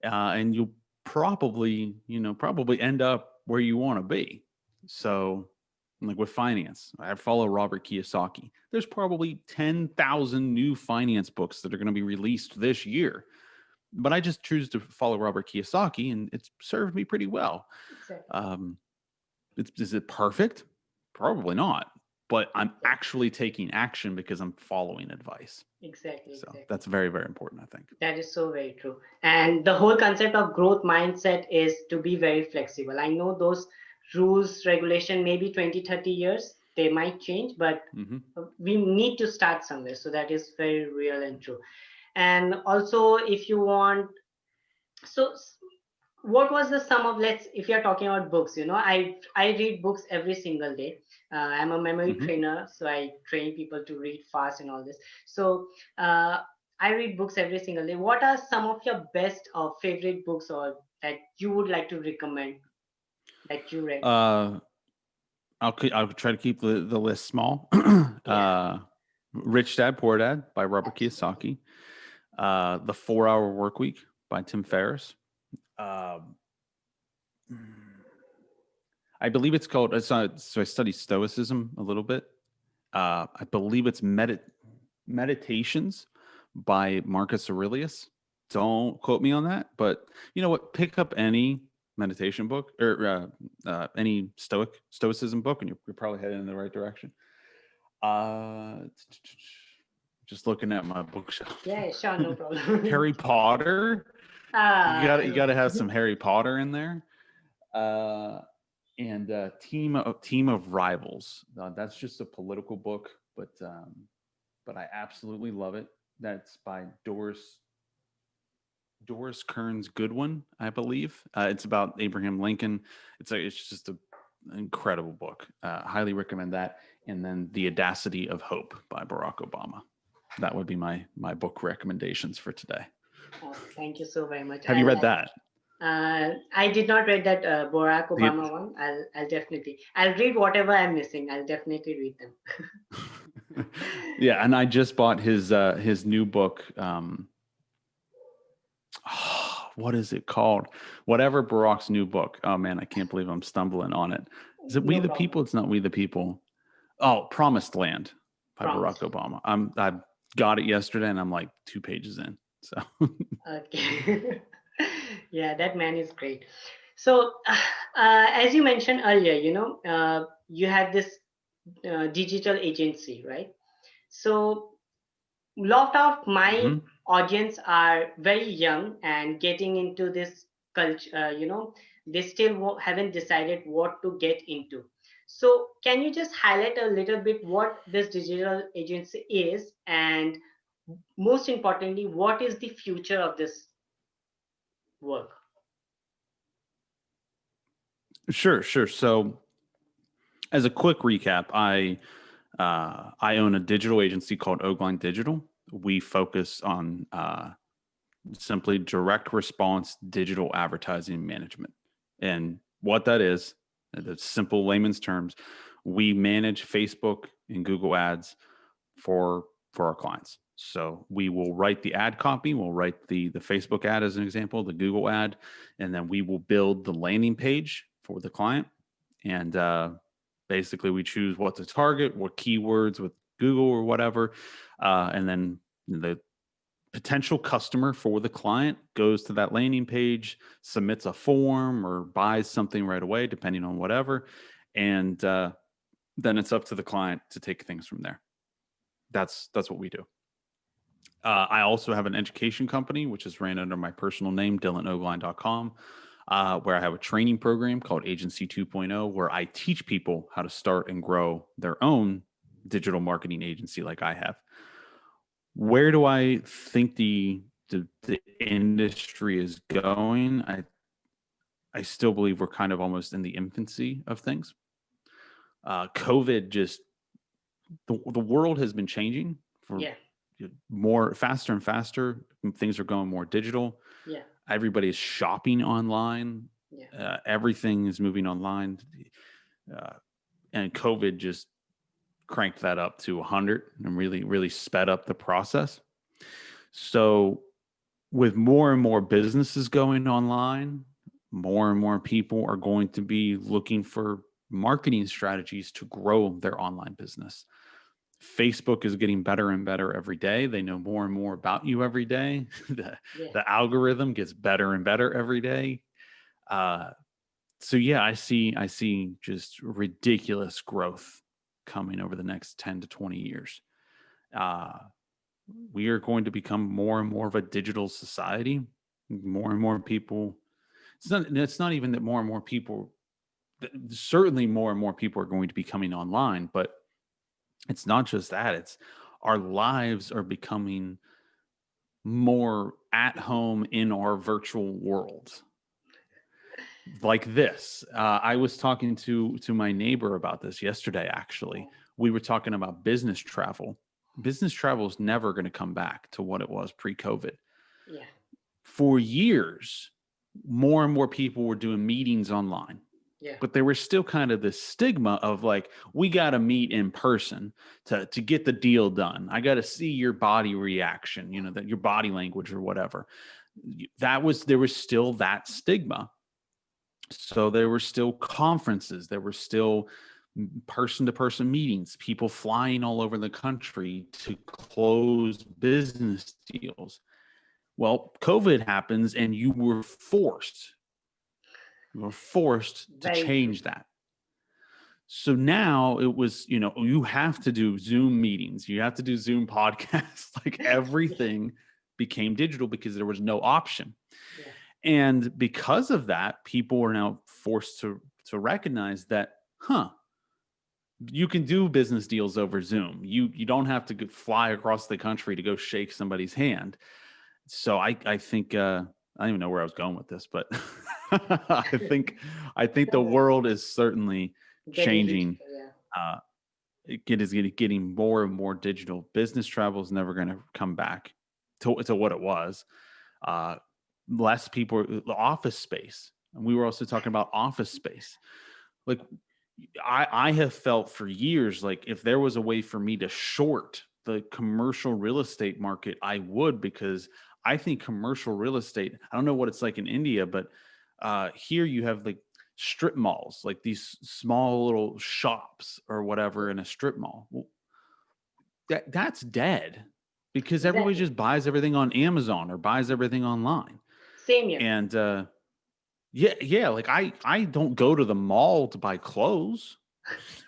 B: and you'll probably, probably end up where you want to be. So, like with finance, I follow Robert Kiyosaki. There's probably 10,000 new finance books that are going to be released this year, but I just choose to follow Robert Kiyosaki, and it's served me pretty well.
A: exactly.
B: Um, is it perfect? Probably not. But I'm
A: Exactly.
B: actually taking action because I'm following advice.
A: Exactly.
B: So
A: Exactly.
B: that's very, very important, I think.
A: That is so very true. And the whole concept of growth mindset is to be very flexible. I know those rules, regulation, maybe 20, 30 years, they might change, but
B: Mm-hmm.
A: we need to start somewhere. So that is very real and true. And also, if you want, so what was the sum of, let's, if you're talking about books, I read books every single day. I'm a memory
B: Mm-hmm.
A: trainer, so I train people to read fast and all this. So uh, I read books every single day. What are some of your best or favorite books, or that you would like to recommend, that you read?
B: Uh, I'll try to keep the list small.
A: Yeah,
B: Rich Dad Poor Dad by Robert
A: absolutely.
B: Kiyosaki. The 4 Hour Work Week by Tim Ferriss. Um, I believe it's called. So I study Stoicism a little bit. I believe it's Meditations by Marcus Aurelius. Don't quote me on that, but you know what? Pick up any meditation book or any Stoicism book, and you're probably heading in the right direction. Uh, just looking at my bookshelf.
A: Yeah, sure, no problem.
B: Harry Potter. You
A: No.
B: got to have some Harry Potter in there. Uh, and Team of Rivals. That's just a political book, but I absolutely love it. That's by Doris Kearns Goodwin, I believe. It's about Abraham Lincoln. It's just an incredible book. Highly recommend that. And then The Audacity of Hope by Barack Obama. That would be my book recommendations for today.
A: Thank you so very much.
B: Have you read that?
A: I did not read that Barack
B: The,
A: Obama one. I'll definitely. I'll read whatever I'm missing. I'll definitely read them.
B: yeah, and I just bought his new book. What is it called? Whatever Barack's new book. Oh man, I can't believe I'm stumbling on it. Is it We
A: No
B: the
A: problem.
B: People? It's not We the People. Oh, Promised Land by Barack
A: Promise.
B: Obama. I got it yesterday and I'm like 2 pages in. So
A: Okay. Yeah, that man is great. So, as you mentioned earlier, you have this digital agency, right? So, lot of my
B: mhm.
A: audience are very young and getting into this culture. They still haven't decided what to get into. So, can you just highlight a little bit what this digital agency is, and most importantly, what is the future of this work?
B: Sure. So as a quick recap, I own a digital agency called Ogline Digital. We focus on simply direct response digital advertising management. And what that is, in the simple layman's terms, we manage Facebook and Google ads for our clients. So we will write the ad copy, we'll write the Facebook ad as an example, the Google ad, and then we will build the landing page for the client. And basically we choose what to target, what keywords with Google or whatever. And then the potential customer for the client goes to that landing page, submits a form or buys something right away, depending on whatever. And then it's up to the client to take things from there. That's what we do. I also have an education company, which is ran under my personal name, DylanOgline.com, where I have a training program called Agency 2.0, where I teach people how to start and grow their own digital marketing agency like I have. Where do I think the industry is going? I still believe we're kind of almost in the infancy of things. COVID just the world has been changing for
A: Yeah,
B: more faster and faster. Things are going more digital.
A: yeah,
B: Everybody is shopping online.
A: yeah,
B: Everything is moving online. Uh, and COVID just cranked that up to 100 and really sped up the process. So with more and more businesses going online, more and more people are going to be looking for marketing strategies to grow their online business. Facebook is getting better and better every day. They know more and more about you every day.
A: Yeah.
B: The algorithm gets better and better every day. So yeah, I see just ridiculous growth coming over the next 10 to 20 years. Uh, we are going to become more and more of a digital society. More and more people. It's not even that more and more people. Certainly, more and more people are going to be coming online, but it's not just that. It's our lives are becoming more at home in our virtual world. Like this, I was talking to my neighbor about this yesterday. Actually, we were talking about business travel. Business travel is never going to come back to what it was pre-COVID.
A: Yeah.
B: For years, more and more people were doing meetings online.
A: Yeah.
B: But there was still kind of this stigma of like, we got to meet in person to get the deal done. I got to see your body reaction, that your body language or whatever. There was still that stigma. So there were still conferences, there were still person to person meetings, people flying all over the country to close business deals. Well, COVID happens and you were forced to
A: Very true.
B: change that. So now it was, you have to do Zoom meetings, you have to do Zoom podcasts, like everything became digital because there was no option.
A: Yeah.
B: And because of that, people are now forced to recognize that, you can do business deals over Zoom. You don't have to fly across the country to go shake somebody's hand. So I think I don't even know where I was going with this, but I think the world is certainly
A: Getting
B: changing.
A: digital. Yeah.
B: Uh, it is getting more and more digital. Business travel is never going to come back to what it was. Uh, Less people, the office space. And we were also talking about office space. Like I have felt for years, like if there was a way for me to short the commercial real estate market, I would, because I think commercial real estate, I don't know what it's like in India, but here you have like strip malls, like these small little shops or whatever in a strip mall. Well, that's dead because everybody
A: Exactly.
B: just buys everything on Amazon or buys everything online.
A: Same here.
B: And yeah, like I don't go to the mall to buy clothes.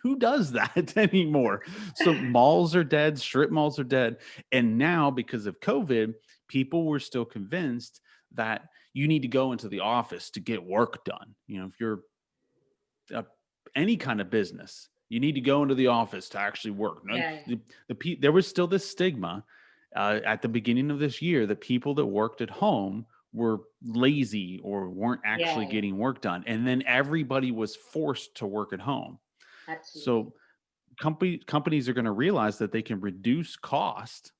B: Who does that anymore? So malls are dead, strip malls are dead. And now because of COVID, people were still convinced that you need to go into the office to get work done. If you're a, any kind of business, you need to go into the office to actually work. No,
A: Yeah.
B: there was still this stigma at the beginning of this year that people that worked at home were lazy or weren't
A: Yeah.
B: actually
A: Yeah.
B: getting work done. And then everybody was forced to work at home.
A: Absolutely.
B: So companies are going to realize that they can reduce cost,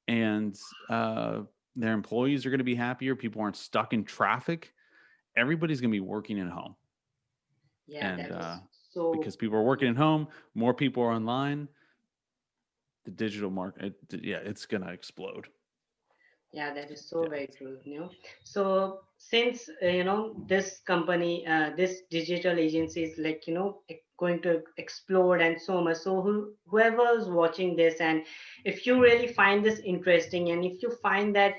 B: and their employees are going to be happier. People aren't stuck in traffic. Everybody's going to be working at home.
A: Yeah.
B: And
A: That is so.
B: because people are working at home, more people are online, the digital market, yeah, it's going to explode.
A: Yeah, that is so
B: Yeah.
A: very true. So since this company, this digital agency is like going to explode and so much. So whoever is watching this, and if you really find this interesting, and if you find that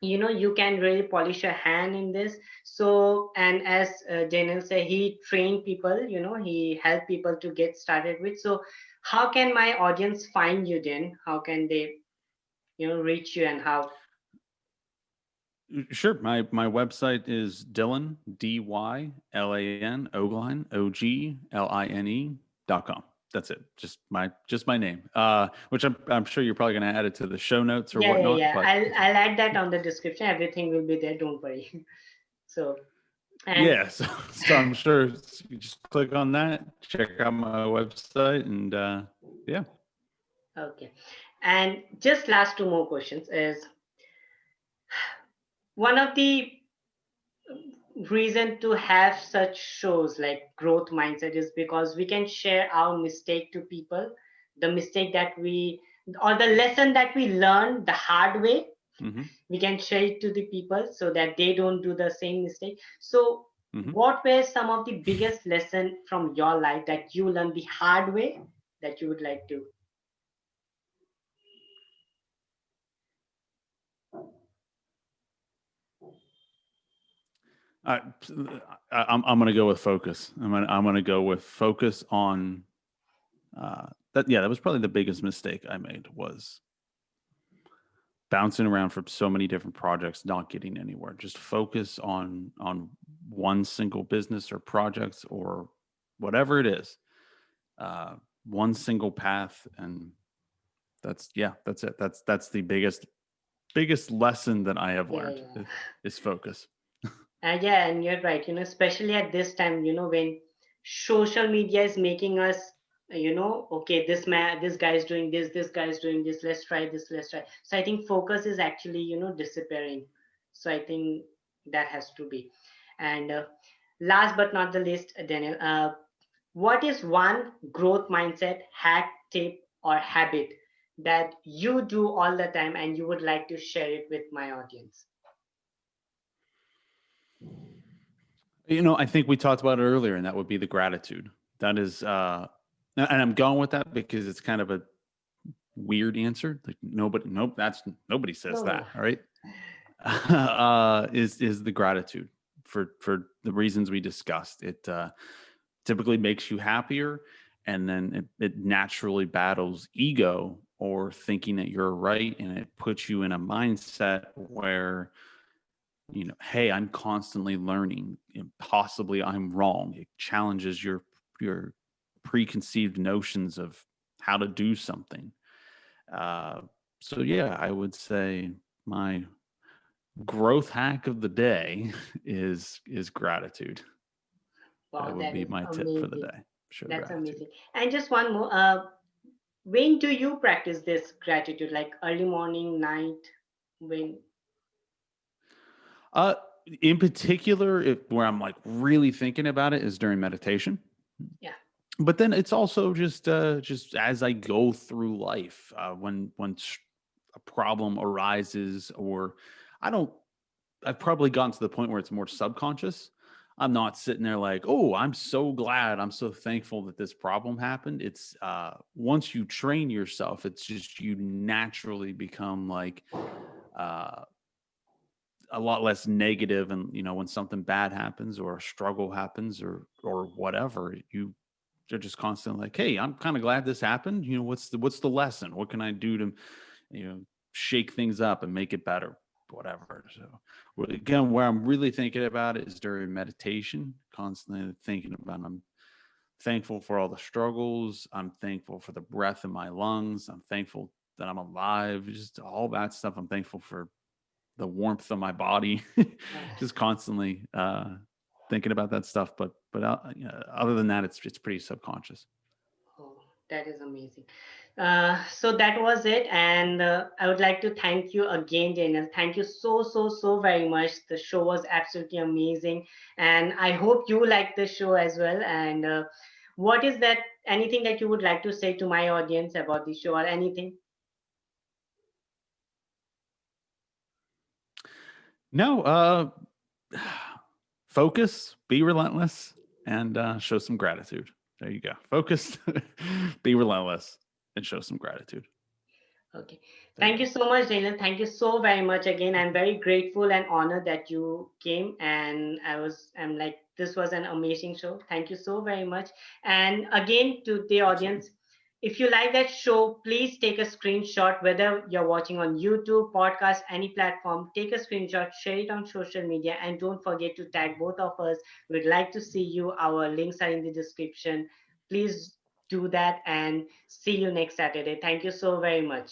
A: you can really polish a hand in this. So, and as Daniel said, he trained people. He helped people to get started with. So, how can my audience find you then? How can they reach you, and how?
B: Sure. My website is Dylan, Dylan, Ogline, OGLINE.com. That's it. Just my name. Which I'm sure you're probably going to add it to the show notes or
A: Yeah, yeah,
B: whatnot.
A: yeah.
B: But
A: I'll add that on the description. Everything will be there. Don't worry. So, and
B: yeah, so I'm sure you just click on that, check out my website, and yeah.
A: okay. And just last two more questions is one of the reason to have such shows like growth mindset is because we can share our mistake to people, the mistake that we, or the lesson that we learned the hard way,
B: Hmm.
A: we can share it to the people so that they don't do the same mistake. So
B: Hmm.
A: what were some of the biggest lesson from your life that you learned the hard way that you would like to?
B: I, I'm going to go with focus. I'm going to go with focus on that. Yeah, that was probably the biggest mistake I made, was bouncing around for so many different projects, not getting anywhere. Just focus on one single business or projects or whatever it is, one single path, and that's it. That's the biggest lesson that I have
A: Yeah,
B: learned
A: yeah.
B: is focus.
A: Yeah, and you're right, especially at this time, when social media is making us, okay, this guy is doing this guy is doing this, let's try this, let's try. So I think focus is actually, disappearing. So I think that has to be. And last but not the least, Daniel, what is one growth mindset hack, tip, or habit that you do all the time and you would like to share it with my audience?
B: I think we talked about it earlier, and that would be the gratitude. That is, and I'm going with that because it's kind of a weird answer. Like nope, nobody says
A: No.
B: that. All right, is the gratitude for the reasons we discussed. It typically makes you happier, and then it naturally battles ego or thinking that you're right, and it puts you in a mindset where, hey, I'm constantly learning, possibly I'm wrong. It challenges your preconceived notions of how to do something. uh, so yeah, I would say my growth hack of the day is gratitude. That
A: Wow,
B: would
A: that
B: be
A: is
B: my tip for the
A: amazing.
B: day. Show
A: That's
B: gratitude.
A: amazing. And just one more. When do you practice this gratitude? Like early morning, night? When?
B: uh in particular, where I'm like really thinking about it is during meditation.
A: Yeah.
B: But then it's also just as I go through life, when a problem arises, or I don't I've probably gotten to the point where it's more subconscious. I'm not sitting there like, oh, I'm so glad, I'm so thankful that this problem happened. It's once you train yourself, it's just you naturally become like uh, a lot less negative. And when something bad happens or a struggle happens or whatever, they're just constantly like, hey, I'm kind of glad this happened. What's the lesson? What can I do to you know shake things up and make it better, whatever. So again, where I'm really thinking about it is during meditation, constantly thinking about, I'm thankful for all the struggles, I'm thankful for the breath in my lungs, I'm thankful that I'm alive, just all that stuff. I'm thankful for the warmth of my body. Just constantly thinking about that stuff. But other than that, it's pretty subconscious.
A: Oh, that is amazing. So that was it. And I would like to thank you again, Daniel. Thank you so, so, so very much. The show was absolutely amazing. And I hope you like the show as well. And what is that, anything that you would like to say to my audience about the show or anything?
B: No, focus, be relentless, and show some gratitude. There you go. Focus, be relentless, and show some gratitude.
A: Okay.
B: There you
A: Thank you
B: go.
A: so much, Dylan. Thank you so very much again. I'm very grateful and honored that you came. And I'm like, this was an amazing show. Thank you so very much. And again, to the
B: Absolutely.
A: audience, if you like that show, please take a screenshot, whether you're watching on YouTube, podcast, any platform, take a screenshot, share it on social media, and don't forget to tag both of us. We'd like to see you. Our links are in the description. Please do that and see you next Saturday. Thank you so very much.